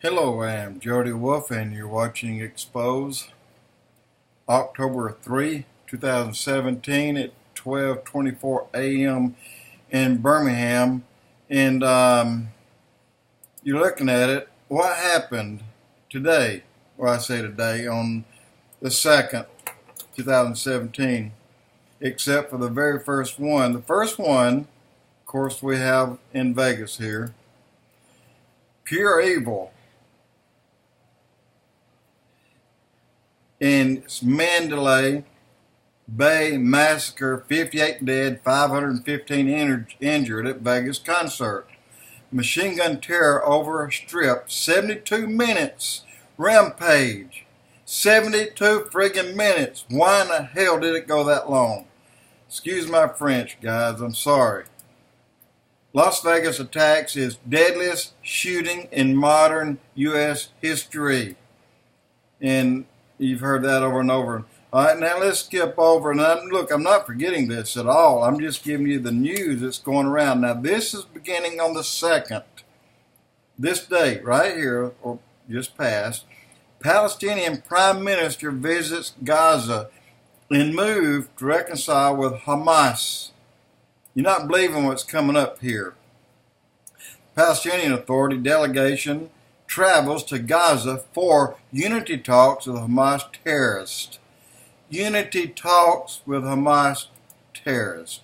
Hello, I'm Jody Wolf, and you're watching Expoz. October 3, 2017 at 12:24 a.m. in Birmingham. And you're looking at it. What happened today? Well, I say today, on the 2nd, 2017, except for the very first one. The first one, of course, we have in Vegas here. Pure evil. In Mandalay Bay massacre, 58 dead, 515 injured at Vegas concert. Machine gun terror over a strip, 72 minutes. Rampage, 72 friggin' minutes. Why in the hell did it go that long? Excuse my French, guys, I'm sorry. Las Vegas attacks is deadliest shooting in modern U.S. history. And you've heard that over and over. All right, now let's skip over. And look, I'm not forgetting this at all. I'm just giving you the news that's going around. Now, this is beginning on the 2nd. This date right here, or just passed, Palestinian Prime Minister visits Gaza in move to reconcile with Hamas. You're not believing what's coming up here. Palestinian Authority delegation travels to Gaza for unity talks with Hamas terrorists. Unity talks with Hamas terrorists.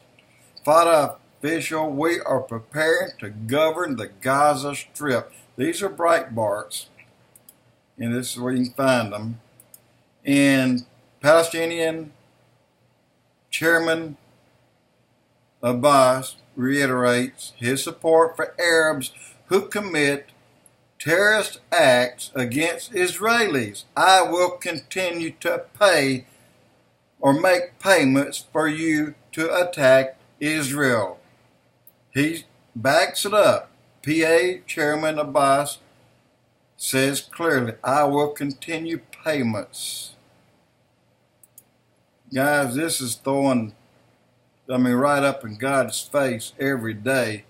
Fatah official, we are preparing to govern the Gaza Strip. These are Breitbarts, and this is where you can find them. And Palestinian Chairman Abbas reiterates his support for Arabs who commit terrorist acts against Israelis. I will continue to pay or make payments for you to attack Israel. He backs it up. PA Chairman Abbas says clearly, I will continue payments. Guys, this is throwing, right up in God's face every day.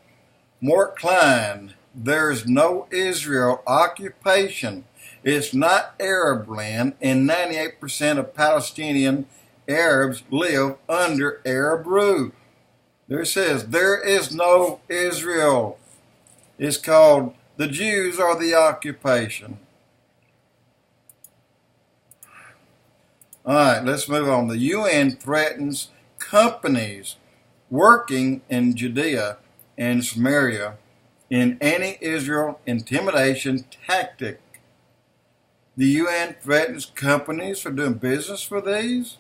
Mort Klein, there's no Israel occupation. It's not Arab land, and 98% of Palestinian Arabs live under Arab rule. There it says, there is no Israel. It's called the Jews are the occupation. All right, let's move on. The UN threatens companies working in Judea and Samaria in anti-Israel intimidation tactic. The UN threatens companies for doing business for these?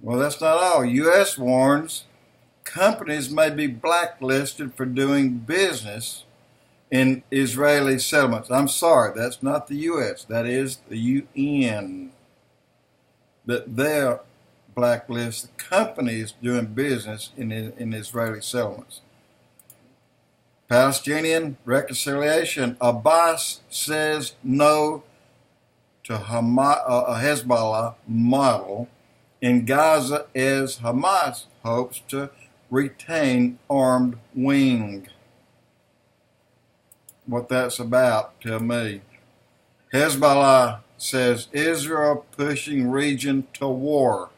Well, that's not all. U.S. warns companies may be blacklisted for doing business in Israeli settlements. I'm sorry, that's not the U.S. That is the UN. That they're blacklist companies doing business in Israeli settlements. Palestinian reconciliation. Abbas says no to Hezbollah model in Gaza as Hamas hopes to retain armed wing. What that's about, tell me. Hezbollah says Israel pushing region to war.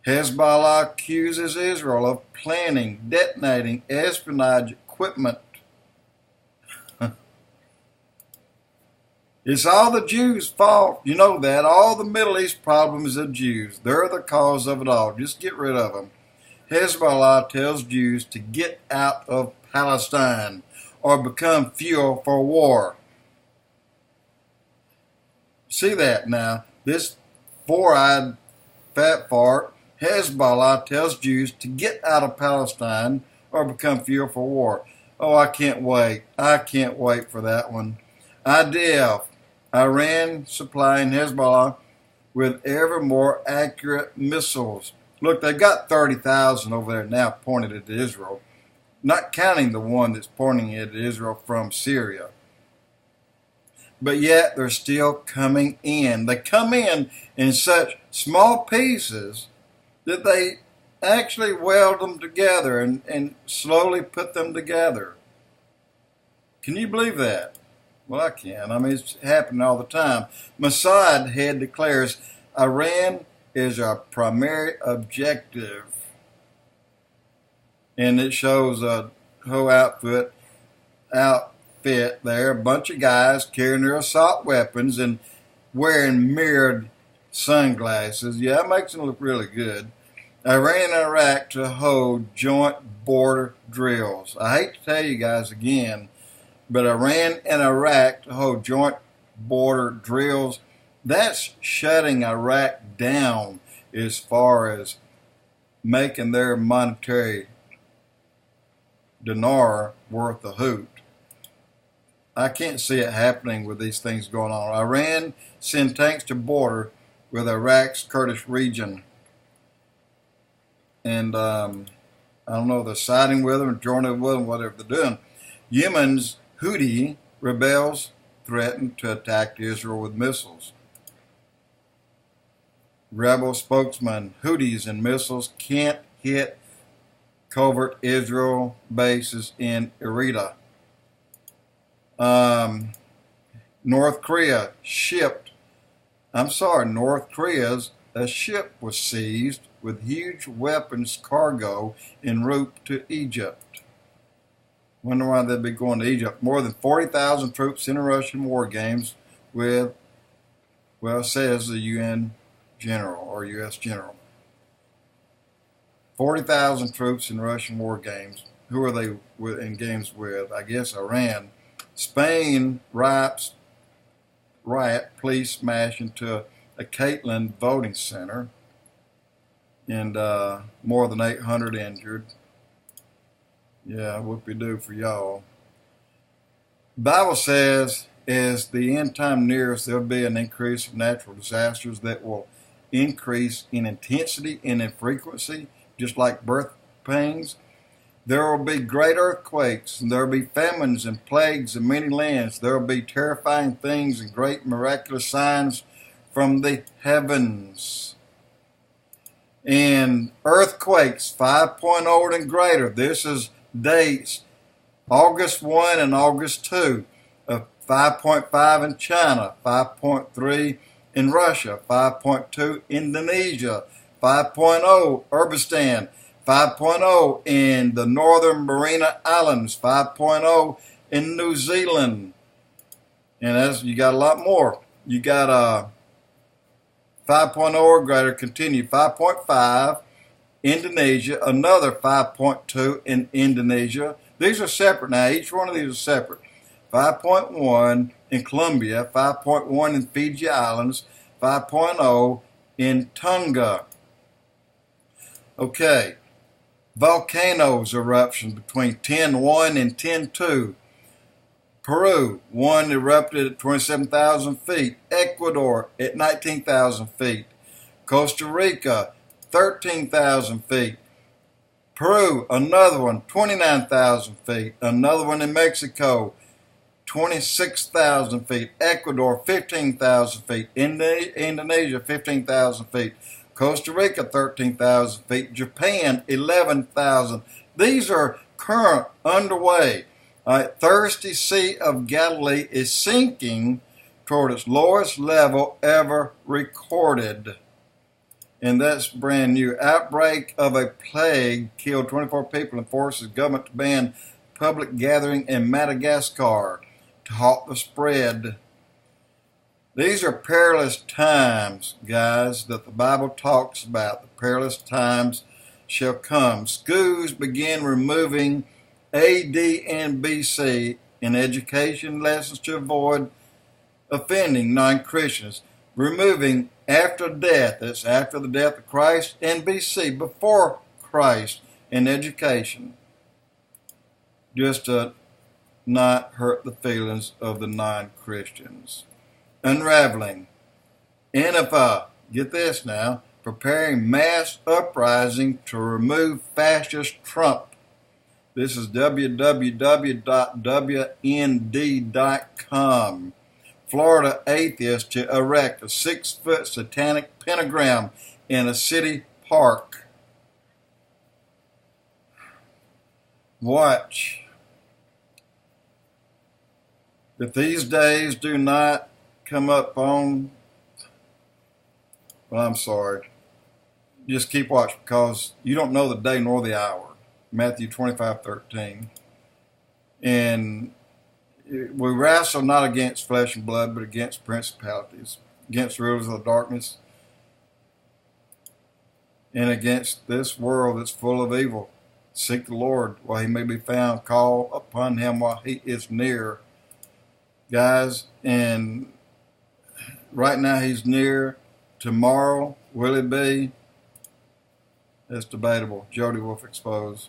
Hezbollah accuses Israel of planning, detonating espionage equipment. It's all the Jews' fault. You know that. All the Middle East problems of Jews. They're the cause of it all. Just get rid of them. Hezbollah tells Jews to get out of Palestine or become fuel for war. See that now? This four-eyed fat fart, Hezbollah tells Jews to get out of Palestine or become fuel for war. Oh, I can't wait. I can't wait for that one. IDF, Iran supplying Hezbollah with ever more accurate missiles. Look, they've got 30,000 over there now pointed at Israel, not counting the one that's pointing at Israel from Syria. But yet they're still coming in. They come in such small pieces that they actually weld them together and slowly put them together. Can you believe that? Well, I can. I mean, it's happening all the time. Mossad head declares Iran is our primary objective. And it shows a whole outfit there, a bunch of guys carrying their assault weapons and wearing mirrored sunglasses. Yeah, it makes them look really good. Iran and Iraq to hold joint border drills. I hate to tell you guys again, but Iran and Iraq to hold joint border drills, that's shutting Iraq down as far as making their monetary dinar worth a hoot. I can't see it happening with these things going on. Iran send tanks to border with Iraq's Kurdish region. And I don't know if they're siding with them or joining with them, whatever they're doing. Yemen's Houthi rebels threaten to attack Israel with missiles. Rebel spokesman, Houthis and missiles can't hit covert Israel bases in Eritrea. North Korea's a ship was seized with huge weapons cargo en route to Egypt. Wonder why they'd be going to Egypt. More than 40,000 troops in Russian war games with, well, says the UN general or U.S. general. 40,000 troops in Russian war games. Who are they in games with? I guess Iran. Spain riot, police smash into a Caitlin voting center, and more than 800 injured. Yeah, whoopie-doo for y'all. The Bible says, as the end time nears, there'll be an increase of natural disasters that will increase in intensity and in frequency, just like birth pains. There will be great earthquakes, and there will be famines and plagues in many lands. There will be terrifying things and great miraculous signs from the heavens. And earthquakes 5.0 and greater. This is dates August 1 and August 2 of 5.5 in China, 5.3 in Russia, 5.2 Indonesia, 5.0 Uzbekistan, 5.0 in the Northern Marina Islands, 5.0 in New Zealand. And as you got a lot more. You got 5.0 or greater continue, 5.5 Indonesia, another 5.2 in Indonesia. These are separate now. Each one of these is separate. 5.1 in Colombia, 5.1 in Fiji Islands, 5.0 in Tonga. Okay. Volcanoes eruption between 10.1 and 10.2. Peru, one erupted at 27,000 feet. Ecuador at 19,000 feet. Costa Rica, 13,000 feet. Peru, another one, 29,000 feet. Another one in Mexico, 26,000 feet. Ecuador, 15,000 feet. Indonesia, 15,000 feet. Costa Rica, 13,000 feet. Japan, 11,000. These are current, underway. Thirsty Sea of Galilee is sinking toward its lowest level ever recorded. And that's brand new. Outbreak of a plague killed 24 people and forces government to ban public gathering in Madagascar to halt the spread. These are perilous times, guys, that the Bible talks about. The perilous times shall come. Schools begin removing AD and BC in education lessons to avoid offending non-Christians. Removing after death, that's after the death of Christ, and BC, before Christ, in education. Just to not hurt the feelings of the non-Christians. Unraveling. Antifa, get this now, preparing mass uprising to remove fascist Trump. This is www.wnd.com. Florida atheists to erect a 6-foot satanic pentagram in a city park. Watch. If these days do not come up on, well, I'm sorry. Just keep watching, because you don't know the day nor the hour. Matthew 25:13. And we wrestle not against flesh and blood, but against principalities, against rulers of the darkness, and against this world that's full of evil. Seek the Lord while he may be found. Call upon him while he is near. Guys, and right now he's near. Tomorrow, will he be? It's debatable. Jody Wolf Expoz.